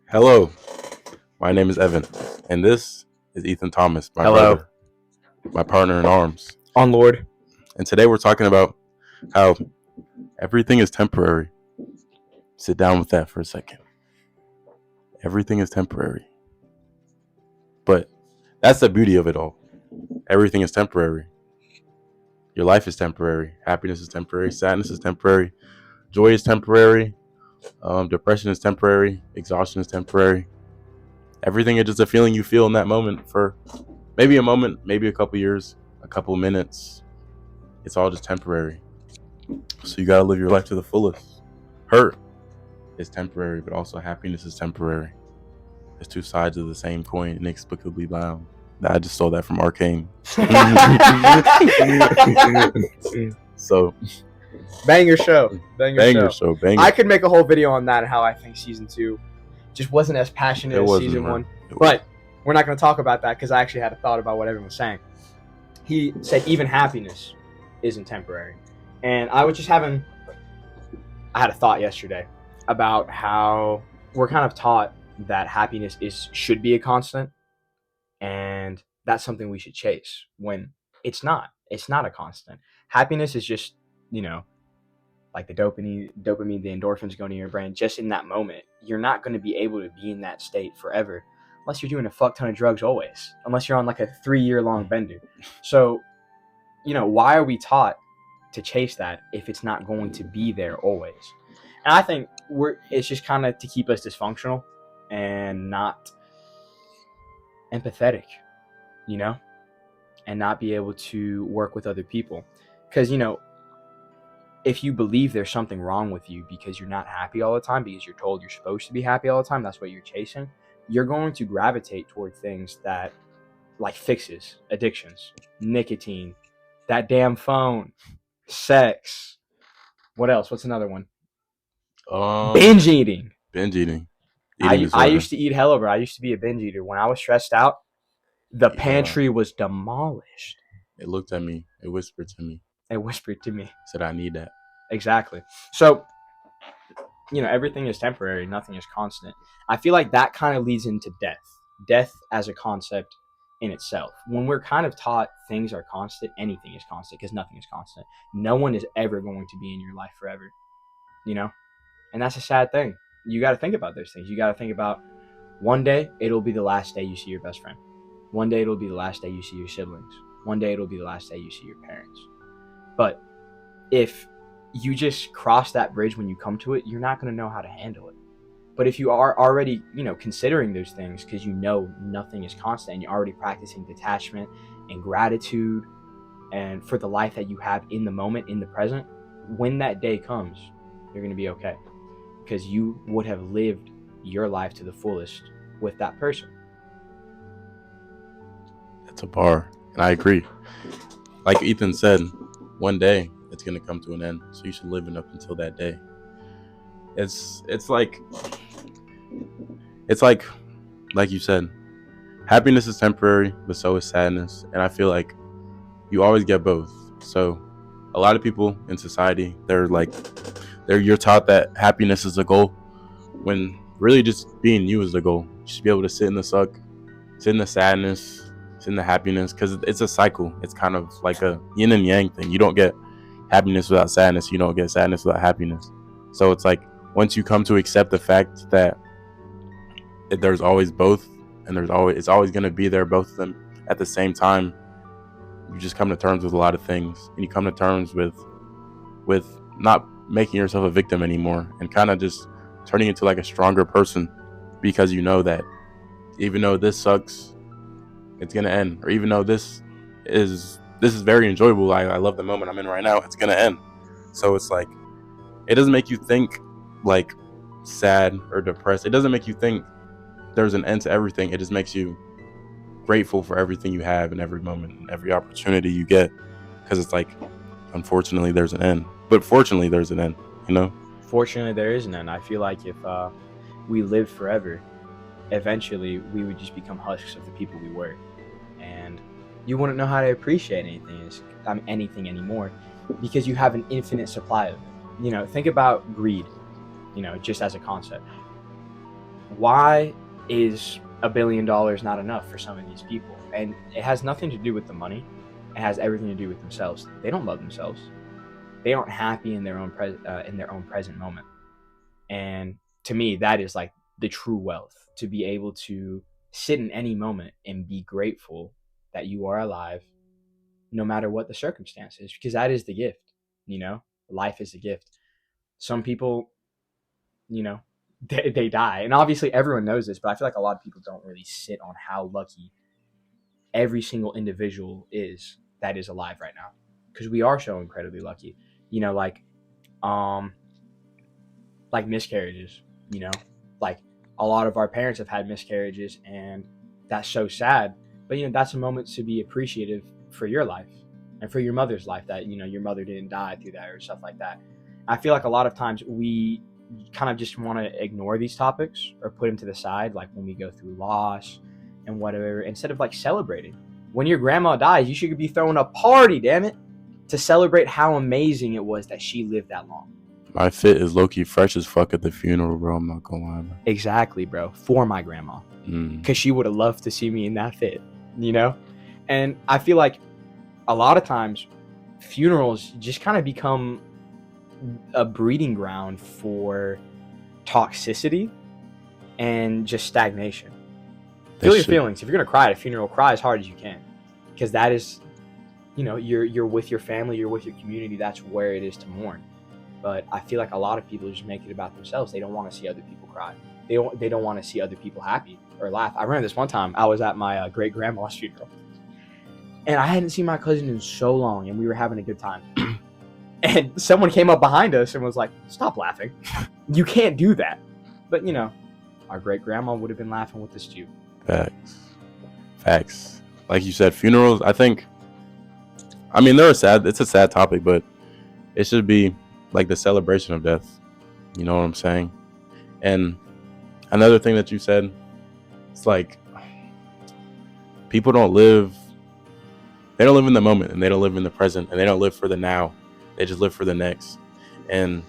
Hello, my name is Evan, and this is Ethan Thomas, my Hello. brother, my partner in arms. On Lord. And today we're talking about how everything is temporary. Sit down with that for a second. Everything is temporary. But that's the beauty of it all. Everything is temporary. Your life is temporary. Happiness is temporary. Sadness is temporary. Joy is temporary. Depression is temporary. Exhaustion is temporary. Everything is just a feeling you feel in that moment for maybe a moment, maybe a couple years, a couple minutes. It's all just temporary. So you gotta live your life to the fullest. Hurt is temporary, but also happiness is temporary. It's two sides of the same coin, inexplicably bound. I just stole that from Arcane. So Banger show. banger show. I could make a whole video on that and how I think season 2 just wasn't as passionate as season 1. But we're not going to talk about that because I actually had a thought about what Evan was saying. He said even happiness isn't temporary. And I had a thought yesterday about how we're kind of taught that happiness should be a constant, and that's something we should chase when it's not. It's not a constant. Happiness is just, like the dopamine, the endorphins going to your brain just in that moment. You're not going to be able to be in that state forever unless you're doing a fuck ton of drugs always, unless you're on like a 3-year-long bender. So, why are we taught to chase that if it's not going to be there always? And I think it's just kind of to keep us dysfunctional and not empathetic, and not be able to work with other people. Because, if you believe there's something wrong with you because you're not happy all the time, because you're told you're supposed to be happy all the time, that's what you're chasing, you're going to gravitate toward things that, like fixes, addictions, nicotine, that damn phone, sex. What else? What's another one? Binge eating. I used to eat hella, bro. I used to be a binge eater. When I was stressed out, the pantry was demolished. It looked at me. It whispered to me. Said, I need that. Exactly. So, everything is temporary. Nothing is constant. I feel like that kind of leads into death. Death as a concept in itself. When we're kind of taught things are constant, anything is constant because nothing is constant. No one is ever going to be in your life forever, And that's a sad thing. You got to think about those things. You got to think about one day it'll be the last day you see your best friend. One day it'll be the last day you see your siblings. One day it'll be the last day you see your parents. But if you just cross that bridge when you come to it, you're not going to know how to handle it. But if you are already, considering those things because nothing is constant and you're already practicing detachment and gratitude and for the life that you have in the moment, in the present, when that day comes, you're going to be okay because you would have lived your life to the fullest with that person. That's a bar, and I agree. Like Ethan said, one day it's gonna come to an end, so you should live it up until that day. It's like you said, happiness is temporary, but so is sadness, and I feel like you always get both. So a lot of people in society, you're taught that happiness is the goal, when really just being you is the goal. You should be able to sit in the suck, sit in the sadness, in the happiness, because it's a cycle. It's kind of like a yin and yang thing. You don't get happiness without sadness. You don't get sadness without happiness. So it's like once you come to accept the fact that there's always both, and it's always going to be there, both of them at the same time, you just come to terms with a lot of things, and you come to terms with not making yourself a victim anymore, and kind of just turning into like a stronger person, because you know that even though this sucks, it's gonna end. Or even though this is very enjoyable, I love the moment I'm in right now, it's gonna end. So it's like, it doesn't make you think like sad or depressed. It doesn't make you think there's an end to everything. It just makes you grateful for everything you have in every moment and every opportunity you get, because it's like, unfortunately there's an end, but fortunately there's an end. Fortunately there is an end. I feel like if we lived forever, eventually we would just become husks of the people we were, and you wouldn't know how to appreciate anything anymore, because you have an infinite supply of it. Think about greed, just as a concept. Why is $1 billion not enough for some of these people? And it has nothing to do with the money. It has everything to do with themselves. They don't love themselves. They aren't happy in their own present moment. And to me, that is like the true wealth, to be able to sit in any moment and be grateful that you are alive, no matter what the circumstances, because that is the gift. Life is a gift. Some people, you know, they die, and obviously everyone knows this, but I feel like a lot of people don't really sit on how lucky every single individual is that is alive right now, because we are so incredibly lucky. You know, um, like miscarriages. Like a lot of our parents have had miscarriages, and that's so sad. But that's a moment to be appreciative for your life and for your mother's life, that your mother didn't die through that or stuff like that. I feel like a lot of times we kind of just want to ignore these topics or put them to the side, like when we go through loss and whatever, instead of like celebrating. When your grandma dies, you should be throwing a party, damn it, to celebrate how amazing it was that she lived that long. My fit is low-key fresh as fuck at the funeral, bro. I'm not gonna lie, bro. Exactly, bro. For my grandma. Because she would have loved to see me in that fit, And I feel like a lot of times funerals just kind of become a breeding ground for toxicity and just stagnation. Feel your feelings. If you're going to cry at a funeral, cry as hard as you can. Because that is, you're with your family, you're with your community. That's where it is to mourn. But I feel like a lot of people just make it about themselves. They don't want to see other people cry. They don't want to see other people happy or laugh. I remember this one time I was at my great grandma's funeral, and I hadn't seen my cousin in so long, and we were having a good time. And someone came up behind us and was like, "Stop laughing! You can't do that." But our great grandma would have been laughing with us too. Facts. Like you said, funerals. I mean, it's a sad topic, but it should be like the celebration of death. You know what I'm saying? And another thing that you said, it's like people they don't live in the moment, and they don't live in the present, and they don't live for the now. They just live for the next. And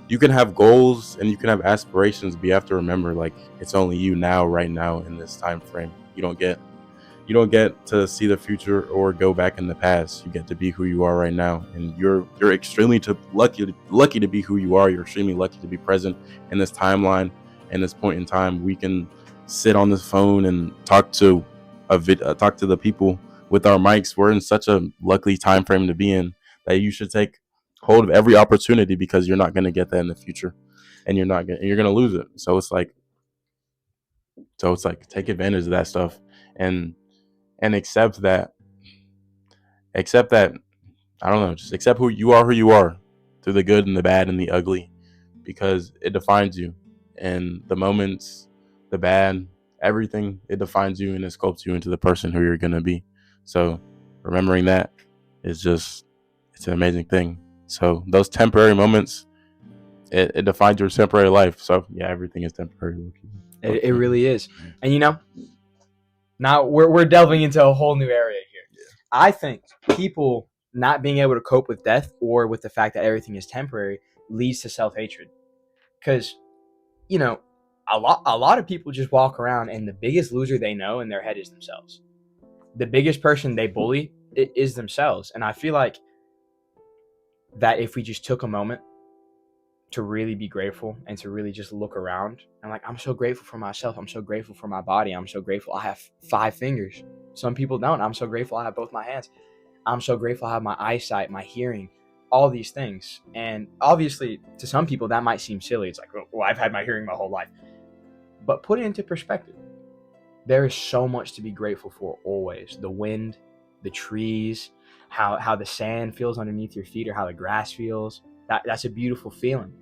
you can have goals and you can have aspirations, but you have to remember, like, it's only you now, right now, in this time frame. You don't get to see the future or go back in the past. You get to be who you are right now, and you're extremely lucky to be who you are. You're extremely lucky to be present in this timeline, in this point in time. We can sit on this phone and talk to the people with our mics. We're in such a lucky time frame to be in, that you should take hold of every opportunity, because you're not going to get that in the future, and you're going to lose it. So it's like take advantage of that stuff, and accept that I don't know, just accept who you are through the good and the bad and the ugly, because it defines you. And the moments, the bad, everything, it defines you, and it sculpts you into the person who you're going to be. So remembering that it's an amazing thing. So those temporary moments, it defines your temporary life. So yeah, everything is temporary. It really is. And now we're delving into a whole new area here. Yeah. I think people not being able to cope with death, or with the fact that everything is temporary, leads to self-hatred. Because, a lot of people just walk around, and the biggest loser they know in their head is themselves. The biggest person they bully is themselves. And I feel like that if we just took a moment to really be grateful, and to really just look around and like, I'm so grateful for myself. I'm so grateful for my body. I'm so grateful I have 5 fingers. Some people don't. I'm so grateful I have both my hands. I'm so grateful I have my eyesight, my hearing, all these things. And obviously to some people that might seem silly. It's like, well, I've had my hearing my whole life. But put it into perspective. There is so much to be grateful for always. The wind, the trees, how the sand feels underneath your feet, or how the grass feels. That's a beautiful feeling.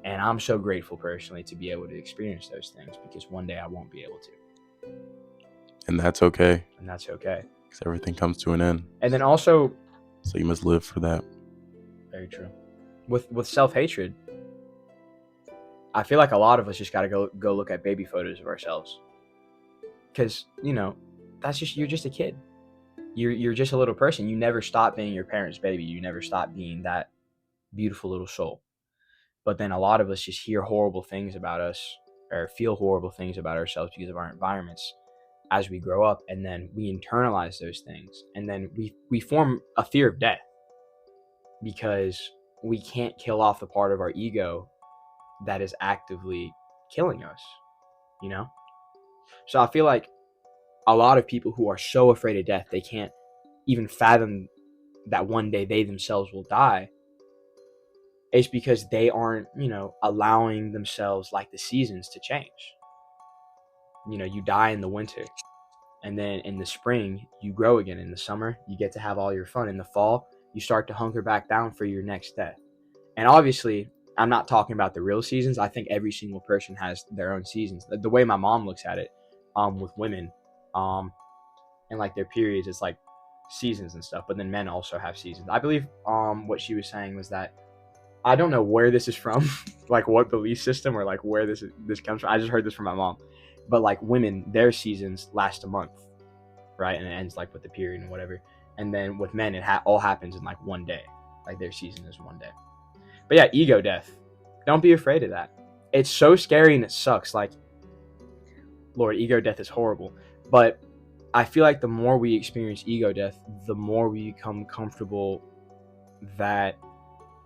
And I'm so grateful personally to be able to experience those things, because one day I won't be able to. And that's okay. Because everything comes to an end. And then also, so you must live for that. Very true. With self-hatred, I feel like a lot of us just got to go look at baby photos of ourselves. Because, you're just a kid. You're just a little person. You never stop being your parents' baby. You never stop being that beautiful little soul. But then a lot of us just hear horrible things about us or feel horrible things about ourselves because of our environments as we grow up, and then we internalize those things, and then we form a fear of death because we can't kill off the part of our ego that is actively killing us, you know? So I feel like a lot of people who are so afraid of death, they can't even fathom that one day they themselves will die. It's because they aren't, allowing themselves, like the seasons, to change. You die in the winter, and then in the spring, you grow again. In the summer, you get to have all your fun. In the fall, you start to hunker back down for your next death. And obviously, I'm not talking about the real seasons. I think every single person has their own seasons. The way my mom looks at it, with women, and like their periods, it's like seasons and stuff. But then men also have seasons. I believe, what she was saying was that, I don't know where this is from, like what belief system or like where this comes from. I just heard this from my mom. But like women, their seasons last a month, right? And it ends like with the period and whatever. And then with men, it all happens in like one day. Like their season is one day. But yeah, ego death. Don't be afraid of that. It's so scary and it sucks. Like, Lord, ego death is horrible. But I feel like the more we experience ego death, the more we become comfortable that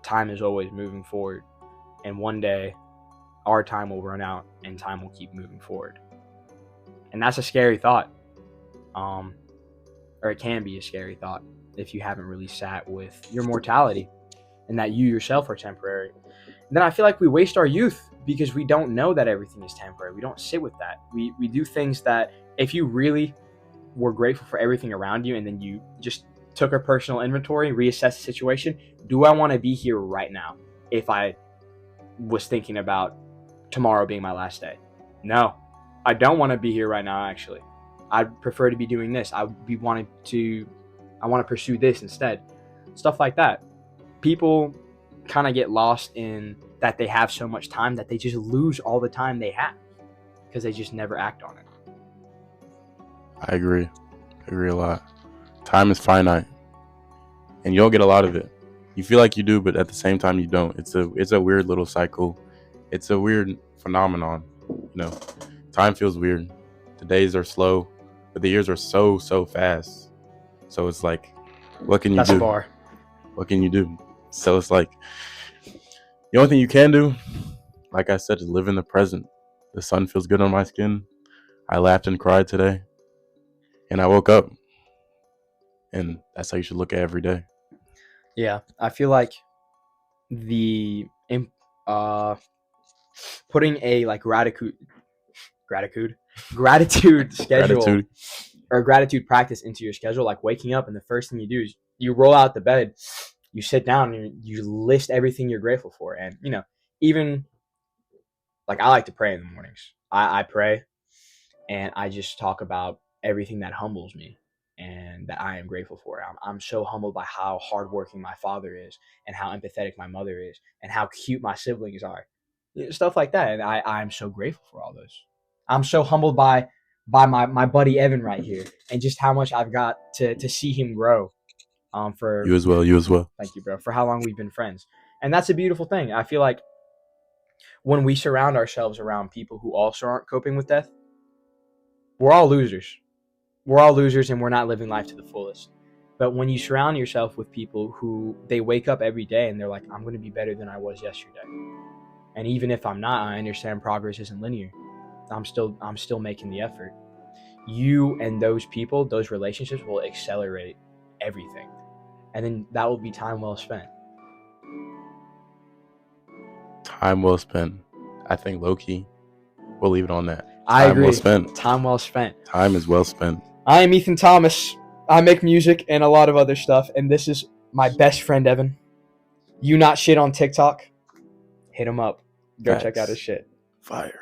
time is always moving forward. And one day, our time will run out and time will keep moving forward. And that's a scary thought. Or it can be a scary thought if you haven't really sat with your mortality and that you yourself are temporary. And then I feel like we waste our youth because we don't know that everything is temporary. We don't sit with that. We do things that, if you really were grateful for everything around you and then you just took a personal inventory, reassessed the situation, do I want to be here right now if I was thinking about tomorrow being my last day? No, I don't want to be here right now, actually. I'd prefer to be doing this. I want to pursue this instead. Stuff like that. People kind of get lost in that they have so much time that they just lose all the time they have because they just never act on it. I agree a lot. Time is finite, and you don't get a lot of it. You feel like you do, but at the same time you don't. It's a weird little cycle. It's a weird phenomenon. Time feels weird. The days are slow, but the years are so fast. So it's like, what can you do? That's a bar. What can you do? So it's like, the only thing you can do, like I said, is live in the present. The sun feels good on my skin. I laughed and cried today, and I woke up. And that's how you should look at every day. Yeah, I feel like the putting a like gratitude schedule or gratitude practice into your schedule, like waking up and the first thing you do is you roll out the bed, you sit down and you list everything you're grateful for. And even like, I like to pray in the mornings. I pray and I just talk about everything that humbles me and that I am grateful for. I'm so humbled by how hardworking my father is and how empathetic my mother is and how cute my siblings are. Stuff like that. And I'm so grateful for all those. I'm so humbled by my buddy Evan right here and just how much I've got to see him grow. For you as well. Thank you, bro. For how long we've been friends. And that's a beautiful thing. I feel like when we surround ourselves around people who also aren't coping with death, we're all losers. We're all losers and we're not living life to the fullest. But when you surround yourself with people who they wake up every day and they're like, I'm going to be better than I was yesterday. And even if I'm not, I understand progress isn't linear. I'm still making the effort. You and those people, those relationships will accelerate everything. And then that will be time well spent. Time well spent. I think low-key, we'll leave it on that. I agree. Well spent. Time well spent. Time is well spent. I am Ethan Thomas. I make music and a lot of other stuff. And this is my best friend, Evan. You not shit on TikTok? Hit him up. Go check out his shit. Fire.